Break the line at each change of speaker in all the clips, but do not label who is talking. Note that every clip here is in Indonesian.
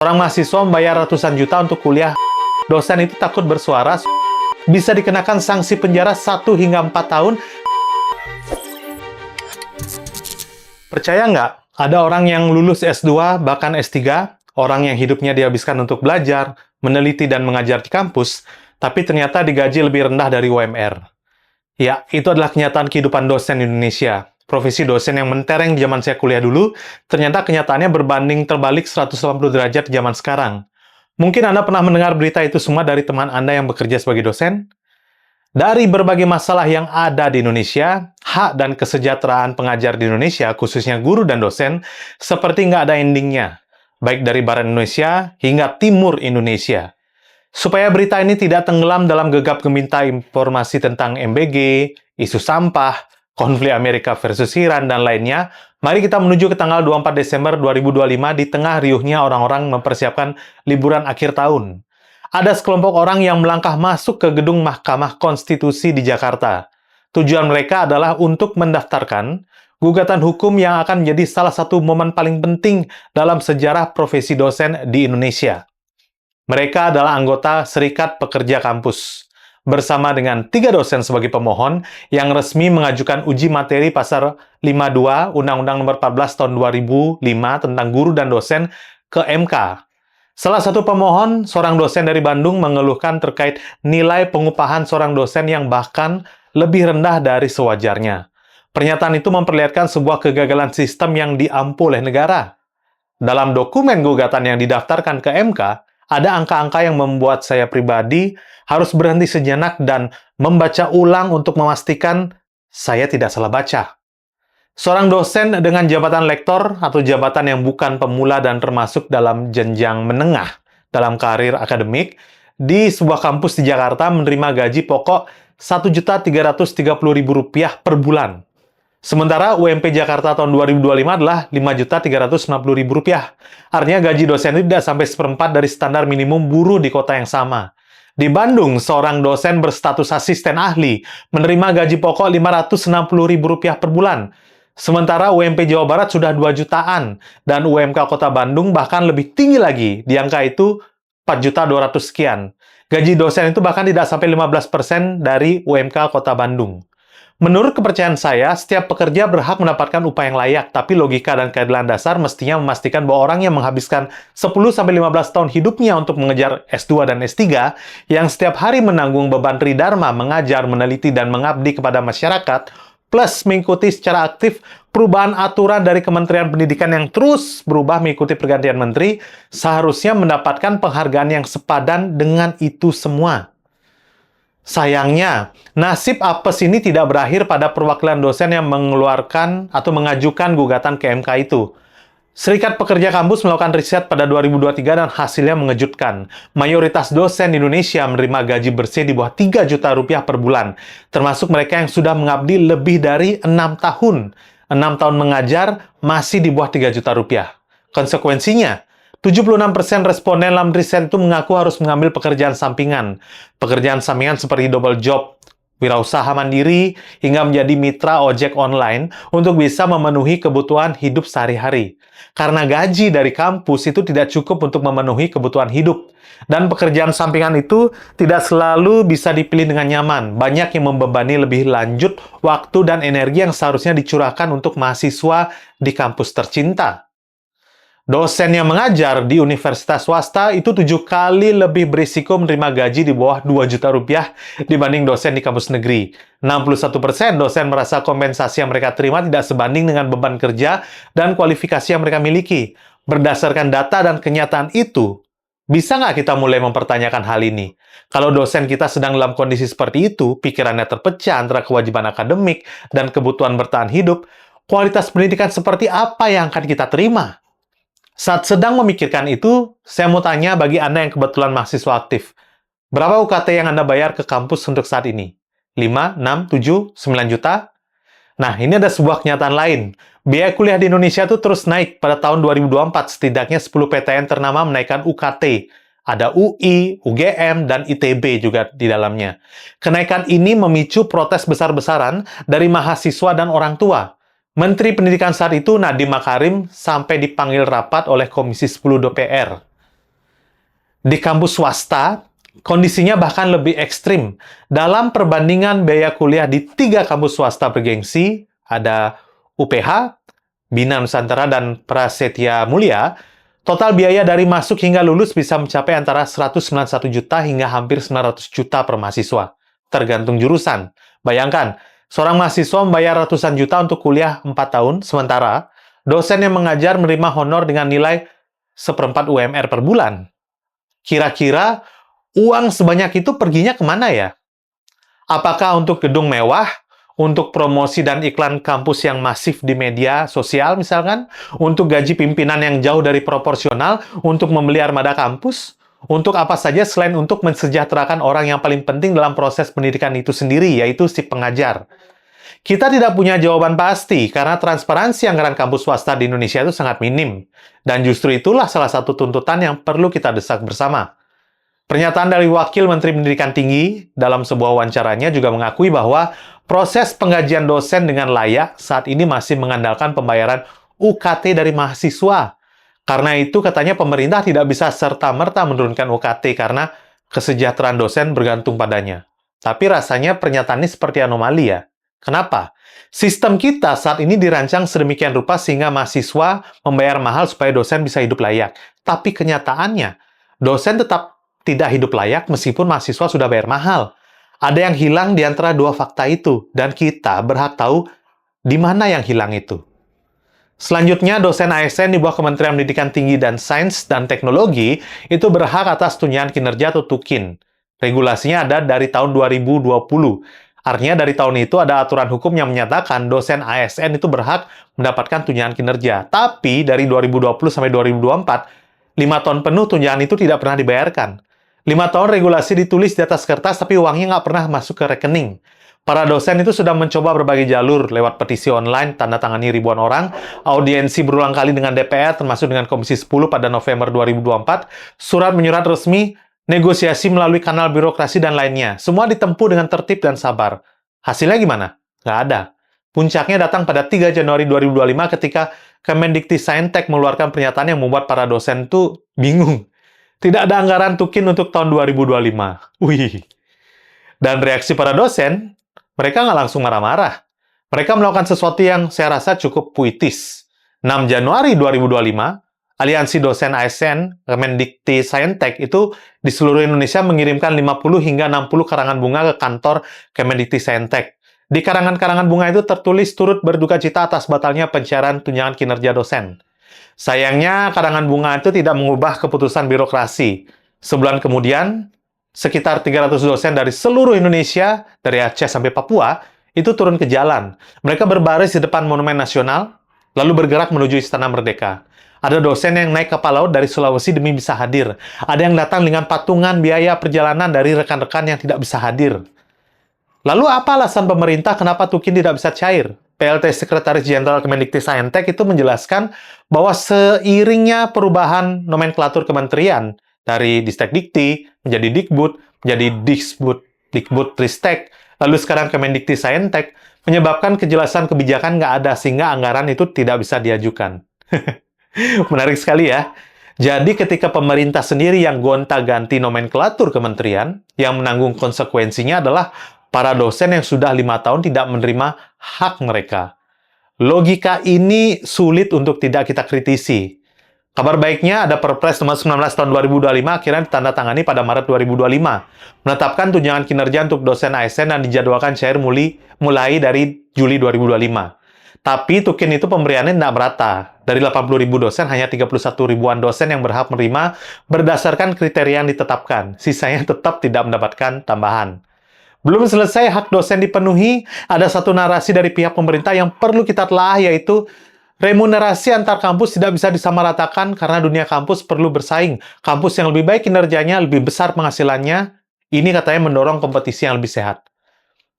Orang mahasiswa membayar ratusan juta untuk kuliah. Dosen itu takut bersuara, bisa dikenakan sanksi penjara 1 hingga 4 tahun. Percaya nggak? Ada orang yang lulus S2, bahkan S3, orang yang hidupnya dihabiskan untuk belajar, meneliti, dan mengajar di kampus, tapi ternyata digaji lebih rendah dari UMR. Ya, itu adalah kenyataan kehidupan dosen di Indonesia. Profesi dosen yang mentereng di zaman saya kuliah dulu, ternyata kenyataannya berbanding terbalik 180 derajat di zaman sekarang. Mungkin Anda pernah mendengar berita itu semua dari teman Anda yang bekerja sebagai dosen? Dari berbagai masalah yang ada di Indonesia, hak dan kesejahteraan pengajar di Indonesia, khususnya guru dan dosen, seperti nggak ada endingnya, baik dari Barat Indonesia hingga Timur Indonesia. Supaya berita ini tidak tenggelam dalam gegap gempita informasi tentang MBG, isu sampah, konflik Amerika versus Iran, dan lainnya, mari kita menuju ke tanggal 24 Desember 2025 di tengah riuhnya orang-orang mempersiapkan liburan akhir tahun. Ada sekelompok orang yang melangkah masuk ke gedung Mahkamah Konstitusi di Jakarta. Tujuan mereka adalah untuk mendaftarkan gugatan hukum yang akan menjadi salah satu momen paling penting dalam sejarah profesi dosen di Indonesia. Mereka adalah anggota Serikat Pekerja Kampus, bersama dengan 3 dosen sebagai pemohon yang resmi mengajukan uji materi pasal 52 Undang-Undang Nomor 14 Tahun 2005 tentang guru dan dosen ke MK. Salah satu pemohon, seorang dosen dari Bandung, mengeluhkan terkait nilai pengupahan seorang dosen yang bahkan lebih rendah dari sewajarnya. Pernyataan itu memperlihatkan sebuah kegagalan sistem yang diampu oleh negara. Dalam dokumen gugatan yang didaftarkan ke MK, ada angka-angka yang membuat saya pribadi harus berhenti sejenak dan membaca ulang untuk memastikan saya tidak salah baca. Seorang dosen dengan jabatan lektor atau jabatan yang bukan pemula dan termasuk dalam jenjang menengah dalam karir akademik di sebuah kampus di Jakarta menerima gaji pokok Rp1.330.000 per bulan. Sementara UMP Jakarta tahun 2025 adalah Rp5.350.000. Artinya gaji dosen itu tidak sampai seperempat dari standar minimum buruh di kota yang sama. Di Bandung, seorang dosen berstatus asisten ahli menerima gaji pokok Rp560.000 per bulan. Sementara UMP Jawa Barat sudah 2 jutaan, dan UMK Kota Bandung bahkan lebih tinggi lagi, di angka itu 4.200.000 sekian. Gaji dosen itu bahkan tidak sampai 15% dari UMK Kota Bandung. Menurut kepercayaan saya, setiap pekerja berhak mendapatkan upah yang layak, tapi logika dan keadilan dasar mestinya memastikan bahwa orang yang menghabiskan 10-15 tahun hidupnya untuk mengejar S2 dan S3, yang setiap hari menanggung beban tridharma, mengajar, meneliti, dan mengabdi kepada masyarakat, plus mengikuti secara aktif perubahan aturan dari Kementerian Pendidikan yang terus berubah mengikuti pergantian menteri, seharusnya mendapatkan penghargaan yang sepadan dengan itu semua. Sayangnya, nasib apes ini tidak berakhir pada perwakilan dosen yang mengeluarkan atau mengajukan gugatan ke MK itu. Serikat Pekerja Kampus melakukan riset pada 2023 dan hasilnya mengejutkan. Mayoritas dosen di Indonesia menerima gaji bersih di bawah 3 juta rupiah per bulan, termasuk mereka yang sudah mengabdi lebih dari 6 tahun. 6 tahun mengajar masih di bawah 3 juta rupiah. Konsekuensinya, 76% responden dalam riset itu mengaku harus mengambil pekerjaan sampingan. Pekerjaan sampingan seperti double job, wirausaha mandiri, hingga menjadi mitra ojek online untuk bisa memenuhi kebutuhan hidup sehari-hari. Karena gaji dari kampus itu tidak cukup untuk memenuhi kebutuhan hidup. Dan pekerjaan sampingan itu tidak selalu bisa dipilih dengan nyaman. Banyak yang membebani lebih lanjut waktu dan energi yang seharusnya dicurahkan untuk mahasiswa di kampus tercinta. Dosen yang mengajar di universitas swasta itu 7 kali lebih berisiko menerima gaji di bawah 2 juta rupiah dibanding dosen di kampus negeri. 61% dosen merasa kompensasi yang mereka terima tidak sebanding dengan beban kerja dan kualifikasi yang mereka miliki. Berdasarkan data dan kenyataan itu, bisa nggak kita mulai mempertanyakan hal ini? Kalau dosen kita sedang dalam kondisi seperti itu, pikirannya terpecah antara kewajiban akademik dan kebutuhan bertahan hidup, kualitas pendidikan seperti apa yang akan kita terima? Saat sedang memikirkan itu, saya mau tanya bagi Anda yang kebetulan mahasiswa aktif. Berapa UKT yang Anda bayar ke kampus untuk saat ini? 5, 6, 7, 9 juta? Nah, ini ada sebuah kenyataan lain. Biaya kuliah di Indonesia itu terus naik. Pada tahun 2024, setidaknya 10 PTN ternama menaikkan UKT. Ada UI, UGM, dan ITB juga di dalamnya. Kenaikan ini memicu protes besar-besaran dari mahasiswa dan orang tua. Menteri Pendidikan saat itu, Nadiem Makarim, sampai dipanggil rapat oleh Komisi 10 DPR. Di kampus swasta, kondisinya bahkan lebih ekstrim. Dalam perbandingan biaya kuliah di 3 kampus swasta bergengsi, ada UPH, Bina Nusantara, dan Prasetya Mulia, total biaya dari masuk hingga lulus bisa mencapai antara 191 juta hingga hampir 900 juta per mahasiswa, tergantung jurusan. Bayangkan, seorang mahasiswa membayar ratusan juta untuk kuliah 4 tahun, sementara dosen yang mengajar menerima honor dengan nilai seperempat UMR per bulan. Kira-kira uang sebanyak itu perginya kemana ya? Apakah untuk gedung mewah, untuk promosi dan iklan kampus yang masif di media sosial misalkan, untuk gaji pimpinan yang jauh dari proporsional, untuk membeli armada kampus, untuk apa saja selain untuk mensejahterakan orang yang paling penting dalam proses pendidikan itu sendiri, yaitu si pengajar. Kita tidak punya jawaban pasti, karena transparansi anggaran kampus swasta di Indonesia itu sangat minim. Dan justru itulah salah satu tuntutan yang perlu kita desak bersama. Pernyataan dari Wakil Menteri Pendidikan Tinggi dalam sebuah wawancaranya juga mengakui bahwa proses penggajian dosen dengan layak saat ini masih mengandalkan pembayaran UKT dari mahasiswa. Karena itu katanya pemerintah tidak bisa serta-merta menurunkan UKT karena kesejahteraan dosen bergantung padanya. Tapi rasanya pernyataan ini seperti anomali ya. Kenapa? Sistem kita saat ini dirancang sedemikian rupa sehingga mahasiswa membayar mahal supaya dosen bisa hidup layak. Tapi kenyataannya, dosen tetap tidak hidup layak meskipun mahasiswa sudah bayar mahal. Ada yang hilang di antara dua fakta itu, dan kita berhak tahu di mana yang hilang itu. Selanjutnya, dosen ASN di bawah Kementerian Pendidikan Tinggi dan Sains dan Teknologi itu berhak atas tunjangan kinerja atau TUKIN. Regulasinya ada dari tahun 2020. Artinya dari tahun itu ada aturan hukum yang menyatakan dosen ASN itu berhak mendapatkan tunjangan kinerja. Tapi dari 2020 sampai 2024, 5 tahun penuh tunjangan itu tidak pernah dibayarkan. 5 tahun regulasi ditulis di atas kertas tapi uangnya nggak pernah masuk ke rekening. Para dosen itu sudah mencoba berbagai jalur lewat petisi online, tanda tangani ribuan orang, audiensi berulang kali dengan DPR termasuk dengan Komisi 10 pada November 2024, surat menyurat resmi, negosiasi melalui kanal birokrasi dan lainnya. Semua ditempuh dengan tertib dan sabar. Hasilnya gimana? Nggak ada. Puncaknya datang pada 3 Januari 2025 ketika Kemendikti-Saintek mengeluarkan pernyataan yang membuat para dosen tuh bingung. Tidak ada anggaran TUKIN untuk tahun 2025. Wih. Dan reaksi para dosen, mereka nggak langsung marah-marah. Mereka melakukan sesuatu yang saya rasa cukup puitis. 6 Januari 2025, Aliansi Dosen ASN Kemendikti-Saintek itu di seluruh Indonesia mengirimkan 50 hingga 60 karangan bunga ke kantor Kemendikti-Saintek. Di karangan-karangan bunga itu tertulis turut berduka cita atas batalnya pencairan tunjangan kinerja dosen. Sayangnya, karangan bunga itu tidak mengubah keputusan birokrasi. Sebulan kemudian, sekitar 300 dosen dari seluruh Indonesia, dari Aceh sampai Papua, itu turun ke jalan. Mereka berbaris di depan Monumen Nasional, lalu bergerak menuju Istana Merdeka. Ada dosen yang naik kapal laut dari Sulawesi demi bisa hadir. Ada yang datang dengan patungan biaya perjalanan dari rekan-rekan yang tidak bisa hadir. Lalu apa alasan pemerintah kenapa TUKIN tidak bisa cair? PLT Sekretaris Jenderal Kemendikti-Saintek itu menjelaskan bahwa seiringnya perubahan nomenklatur kementerian dari Distekdikti menjadi Dikbud, menjadi Dikbud-Ristek, lalu sekarang Kemendikti-Saintek, menyebabkan kejelasan kebijakan nggak ada sehingga anggaran itu tidak bisa diajukan. Menarik sekali ya. Jadi ketika pemerintah sendiri yang gonta-ganti nomenklatur kementerian, yang menanggung konsekuensinya adalah para dosen yang sudah 5 tahun tidak menerima hak mereka. Logika ini sulit untuk tidak kita kritisi. Kabar baiknya ada Perpres nomor 19 tahun 2025 akhirnya ditandatangani pada Maret 2025. Menetapkan tunjangan kinerja untuk dosen ASN dan dijadwalkan cair mulai dari Juli 2025. Tapi TUKIN itu pemberiannya tidak merata. Dari 80.000 dosen, hanya 31 ribuan dosen yang berhak menerima berdasarkan kriteria yang ditetapkan. Sisanya tetap tidak mendapatkan tambahan. Belum selesai hak dosen dipenuhi, ada satu narasi dari pihak pemerintah yang perlu kita telah, yaitu remunerasi antar kampus tidak bisa disamaratakan karena dunia kampus perlu bersaing. Kampus yang lebih baik kinerjanya, lebih besar penghasilannya, ini katanya mendorong kompetisi yang lebih sehat.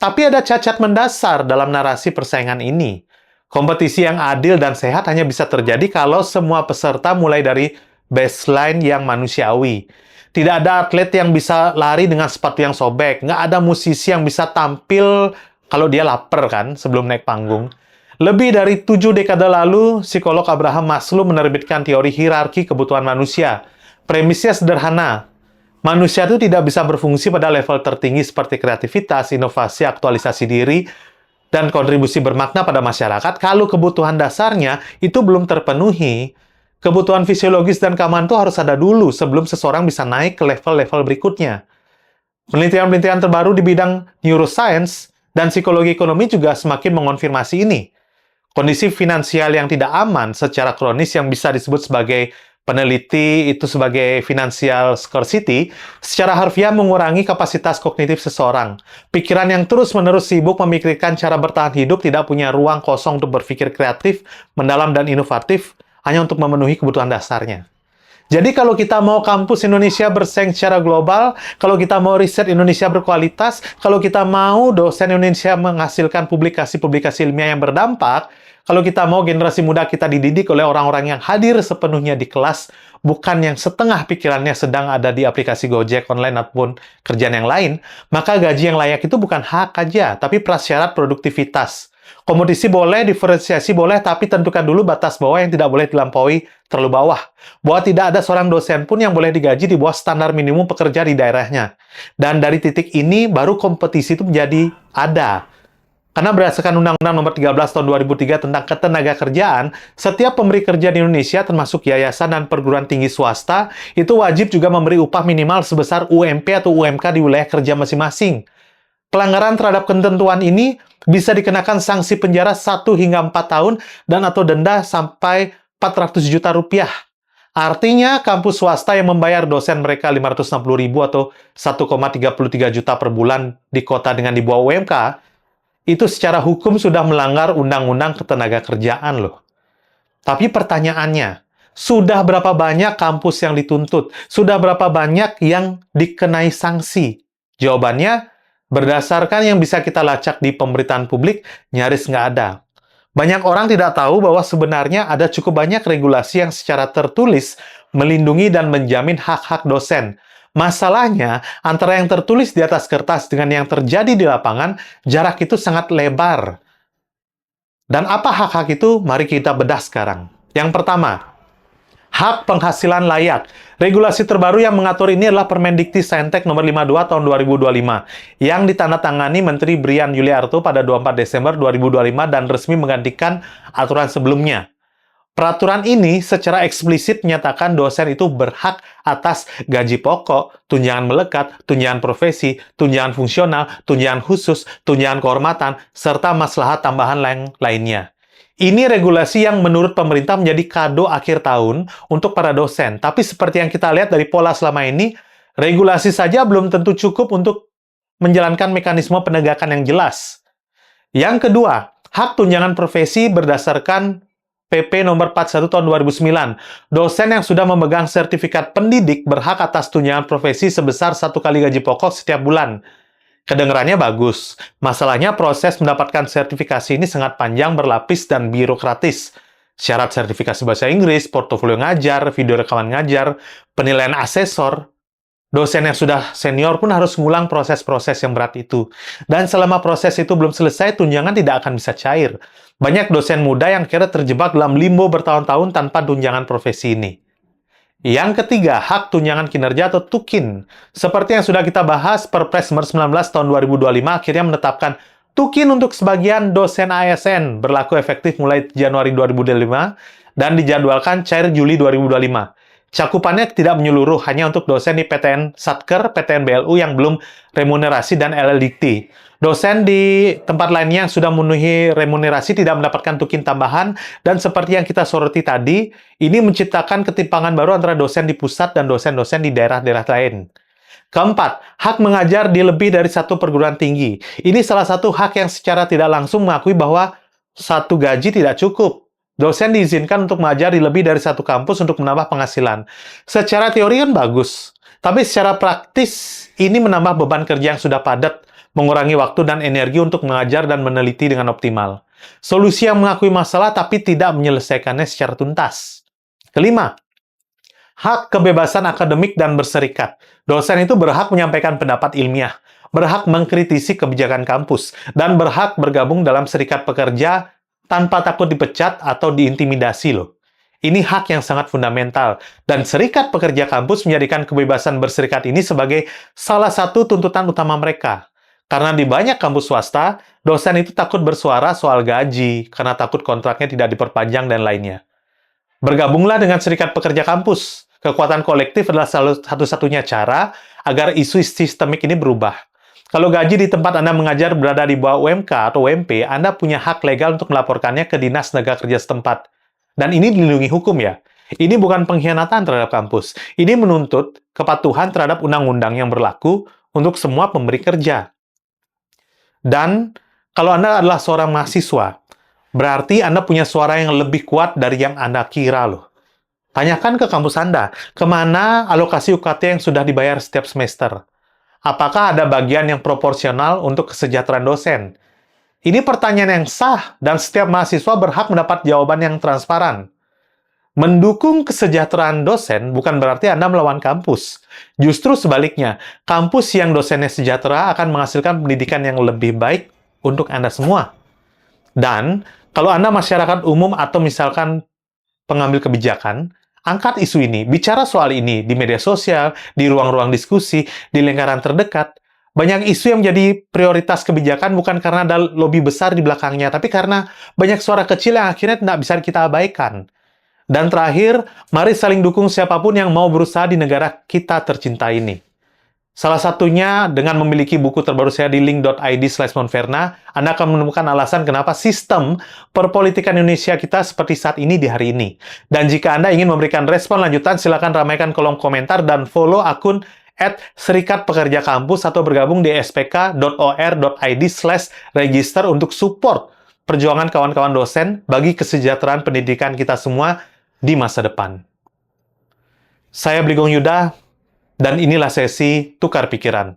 Tapi ada cacat mendasar dalam narasi persaingan ini. Kompetisi yang adil dan sehat hanya bisa terjadi kalau semua peserta mulai dari baseline yang manusiawi. Tidak ada atlet yang bisa lari dengan sepatu yang sobek. Nggak ada musisi yang bisa tampil kalau dia lapar kan sebelum naik panggung. Lebih dari 7 dekade lalu, psikolog Abraham Maslow menerbitkan teori hierarki kebutuhan manusia. Premisnya sederhana. Manusia itu tidak bisa berfungsi pada level tertinggi seperti kreativitas, inovasi, aktualisasi diri, dan kontribusi bermakna pada masyarakat kalau kebutuhan dasarnya itu belum terpenuhi. Kebutuhan fisiologis dan keamanan itu harus ada dulu sebelum seseorang bisa naik ke level-level berikutnya. Penelitian-penelitian terbaru di bidang neuroscience dan psikologi ekonomi juga semakin mengonfirmasi ini. Kondisi finansial yang tidak aman secara kronis yang bisa disebut sebagai peneliti itu sebagai financial scarcity, secara harfiah mengurangi kapasitas kognitif seseorang. Pikiran yang terus-menerus sibuk memikirkan cara bertahan hidup tidak punya ruang kosong untuk berpikir kreatif, mendalam, dan inovatif hanya untuk memenuhi kebutuhan dasarnya. Jadi kalau kita mau kampus Indonesia bersaing secara global, kalau kita mau riset Indonesia berkualitas, kalau kita mau dosen Indonesia menghasilkan publikasi-publikasi ilmiah yang berdampak, kalau kita mau generasi muda kita dididik oleh orang-orang yang hadir sepenuhnya di kelas, bukan yang setengah pikirannya sedang ada di aplikasi Gojek online ataupun kerjaan yang lain, maka gaji yang layak itu bukan hak aja, tapi prasyarat produktivitas. Kompetisi boleh, diferensiasi boleh, tapi tentukan dulu batas bawah yang tidak boleh dilampaui terlalu bawah. Bahwa tidak ada seorang dosen pun yang boleh digaji di bawah standar minimum pekerja di daerahnya. Dan dari titik ini, baru kompetisi itu menjadi ada. Karena berdasarkan Undang-Undang Nomor 13 Tahun 2003 tentang Ketenagakerjaan, setiap pemberi kerja di Indonesia, termasuk yayasan dan perguruan tinggi swasta, itu wajib juga memberi upah minimal sebesar UMP atau UMK di wilayah kerja masing-masing. Pelanggaran terhadap ketentuan ini bisa dikenakan sanksi penjara 1 hingga 4 tahun dan atau denda sampai 400 juta rupiah. Artinya, kampus swasta yang membayar dosen mereka 560.000 atau 1,33 juta per bulan di kota dengan di bawah UMK, itu secara hukum sudah melanggar Undang-Undang Ketenagakerjaan loh. Tapi pertanyaannya, sudah berapa banyak kampus yang dituntut? Sudah berapa banyak yang dikenai sanksi? Jawabannya, berdasarkan yang bisa kita lacak di pemberitaan publik, nyaris nggak ada. Banyak orang tidak tahu bahwa sebenarnya ada cukup banyak regulasi yang secara tertulis melindungi dan menjamin hak-hak dosen. Masalahnya, antara yang tertulis di atas kertas dengan yang terjadi di lapangan, jarak itu sangat lebar. Dan apa hak-hak itu? Mari kita bedah sekarang. Yang pertama, hak penghasilan layak. Regulasi terbaru yang mengatur ini adalah Permendikti-Saintek Nomor 52 Tahun 2025 yang ditandatangani Menteri Brian Yuliarto pada 24 Desember 2025 dan resmi menggantikan aturan sebelumnya. Peraturan ini secara eksplisit menyatakan dosen itu berhak atas gaji pokok, tunjangan melekat, tunjangan profesi, tunjangan fungsional, tunjangan khusus, tunjangan kehormatan, serta maslahat tambahan lainnya. Ini regulasi yang menurut pemerintah menjadi kado akhir tahun untuk para dosen. Tapi seperti yang kita lihat dari pola selama ini, regulasi saja belum tentu cukup untuk menjalankan mekanisme penegakan yang jelas. Yang kedua, hak tunjangan profesi berdasarkan PP nomor 41 tahun 2009. Dosen yang sudah memegang sertifikat pendidik berhak atas tunjangan profesi sebesar 1 kali gaji pokok setiap bulan. Kedengarannya bagus. Masalahnya proses mendapatkan sertifikasi ini sangat panjang, berlapis, dan birokratis. Syarat sertifikasi bahasa Inggris, portofolio ngajar, video rekaman ngajar, penilaian asesor. Dosen yang sudah senior pun harus mengulang proses-proses yang berat itu. Dan selama proses itu belum selesai, tunjangan tidak akan bisa cair. Banyak dosen muda yang kira terjebak dalam limbo bertahun-tahun tanpa tunjangan profesi ini. Yang ketiga, hak tunjangan kinerja atau TUKIN. Seperti yang sudah kita bahas, Perpres nomor 19 tahun 2025 akhirnya menetapkan TUKIN untuk sebagian dosen ASN berlaku efektif mulai Januari 2025 dan dijadwalkan cair Juli 2025. Cakupannya tidak menyeluruh, hanya untuk dosen di PTN Satker, PTN BLU yang belum remunerasi dan LLDT. Dosen di tempat lainnya yang sudah memenuhi remunerasi tidak mendapatkan tukin tambahan, dan seperti yang kita soroti tadi, ini menciptakan ketimpangan baru antara dosen di pusat dan dosen-dosen di daerah-daerah lain. Keempat, hak mengajar di lebih dari satu perguruan tinggi. Ini salah satu hak yang secara tidak langsung mengakui bahwa satu gaji tidak cukup. Dosen diizinkan untuk mengajar di lebih dari satu kampus untuk menambah penghasilan. Secara teori kan bagus, tapi secara praktis ini menambah beban kerja yang sudah padat, mengurangi waktu dan energi untuk mengajar dan meneliti dengan optimal. Solusi yang mengakui masalah tapi tidak menyelesaikannya secara tuntas. Kelima, hak kebebasan akademik dan berserikat. Dosen itu berhak menyampaikan pendapat ilmiah, berhak mengkritisi kebijakan kampus, dan berhak bergabung dalam serikat pekerja tanpa takut dipecat atau diintimidasi loh. Ini hak yang sangat fundamental, dan Serikat Pekerja Kampus menjadikan kebebasan berserikat ini sebagai salah satu tuntutan utama mereka. Karena di banyak kampus swasta, dosen itu takut bersuara soal gaji, karena takut kontraknya tidak diperpanjang dan lainnya. Bergabunglah dengan Serikat Pekerja Kampus. Kekuatan kolektif adalah satu-satunya cara agar isu sistemik ini berubah. Kalau gaji di tempat Anda mengajar berada di bawah UMK atau UMP, Anda punya hak legal untuk melaporkannya ke Dinas Tenaga Kerja setempat. Dan ini dilindungi hukum ya. Ini bukan pengkhianatan terhadap kampus. Ini menuntut kepatuhan terhadap undang-undang yang berlaku untuk semua pemberi kerja. Dan kalau Anda adalah seorang mahasiswa, berarti Anda punya suara yang lebih kuat dari yang Anda kira loh. Tanyakan ke kampus Anda, kemana alokasi UKT yang sudah dibayar setiap semester? Apakah ada bagian yang proporsional untuk kesejahteraan dosen? Ini pertanyaan yang sah, dan setiap mahasiswa berhak mendapat jawaban yang transparan. Mendukung kesejahteraan dosen bukan berarti Anda melawan kampus. Justru sebaliknya, kampus yang dosennya sejahtera akan menghasilkan pendidikan yang lebih baik untuk Anda semua. Dan, kalau Anda masyarakat umum atau misalkan pengambil kebijakan, angkat isu ini, bicara soal ini di media sosial, di ruang-ruang diskusi, di lingkaran terdekat. Banyak isu yang menjadi prioritas kebijakan bukan karena ada lobi besar di belakangnya, tapi karena banyak suara kecil yang akhirnya tidak bisa kita abaikan. Dan terakhir, mari saling dukung siapapun yang mau berusaha di negara kita tercinta ini. Salah satunya dengan memiliki buku terbaru saya di link.id/monverna, Anda akan menemukan alasan kenapa sistem perpolitikan Indonesia kita seperti saat ini di hari ini. Dan jika Anda ingin memberikan respon lanjutan, silakan ramaikan kolom komentar dan follow akun @Serikat Pekerja Kampus atau bergabung di spk.or.id/register untuk support perjuangan kawan-kawan dosen bagi kesejahteraan pendidikan kita semua di masa depan. Saya Bligong Yuda, dan inilah sesi Tukar Pikiran.